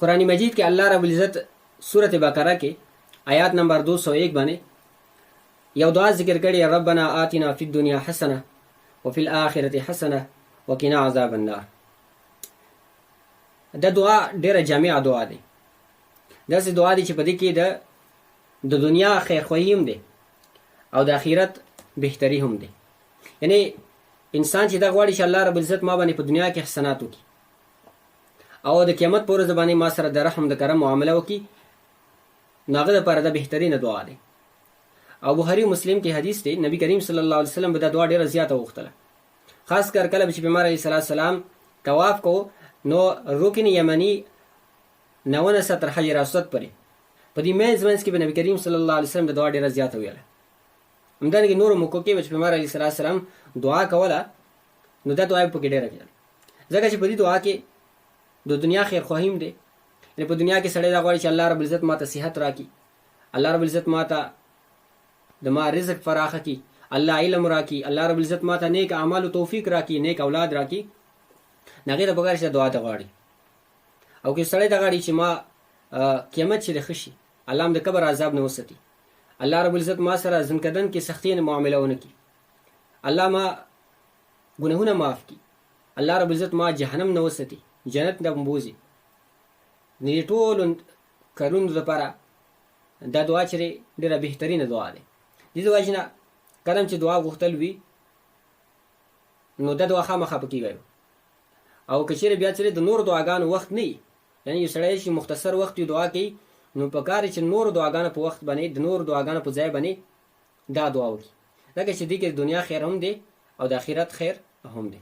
قرآن مجید کې الله رب العزت سورۃ بقره کې آیات نمبر 201 باندې یو دعا ذکر کړي، ربنا آتنا فی الدنیا حسنه وفي الآخرة حسنه وقنا عذاب النار. دا دعا ډیره جامع دعا دی. داسې دعا دی چې په دې کې د دنیا خیرخواهی هم دی او د آخرت بهتري هم دی. یعنی انسان چې دا غواړي چې الله رب العزت ما باندې په دنیا کې حسنات وکړي او د قیامت پر ورځ باندې ما سره د رحم د کرم معامله وکړي، نو هغه دپاره دا بهترینه دعا دی. او بخاري مسلم کې حدیث دی، نبی کریم صلی الله علیه وسلم به دا دعا ډیره زیاته وغوښتله، خاص کر کله چې پیغمبر علیه السلام طواف کو نو رکن یمنی 99 تر حجر اسود پورې په دې منځ کې به نبی کریم صلی الله علیه وسلم د دعا ډیره زیاته ویله. همدارنګه نورو موقعو کې چې پیغمبر علیه السلام دعا کوله نو دا دعا په کې ډیره کېده، ځکه چې په دې دعا کې د دنیا خیر خواهیم دی. یعنې په دنیا کې سړی دا غواړي چې الله رب العزت ماته صحت راکړي، الله رب العزت ماته د ما رزق فراخه کړي، الله علم راکړي، الله رب العزت ماته نیک اعمال او توفیق راکړي، نیک اولاد راکړي. هغې د بغیر چې دعا ته غواړي. او که سړی دا غواړي چې ما قیامت چې د ښه شي، الله هم د قبر عذاب نه وساتي، الله رب العزت ما سره ځنکدن کې سختي نه معامله ونه کړي، الله ما ګناهونه معاف کړي، الله رب العزت ما جهنم نه وساتي، جنت نه بوزي. د ټولو کارونو لپاره دا دعا چې ډېره بهترینه دعا ده. دې د وجې نه کله چې دعا غوښتل وي نو دا دعا خامخا پکې کوي. او که چېرې بیا د نورو دعاګانو وخت نه وي، یعنې یو سړی چې مختصر وخت یو دعا کوي، نو په کار چې نورو دعاګانو په وخت باندې د نورو دعاګانو په ځای باندې دا دعا وکړي، ځکه چې دې کې د دنیا خیر هم دی او د آخرت خیر هم دی.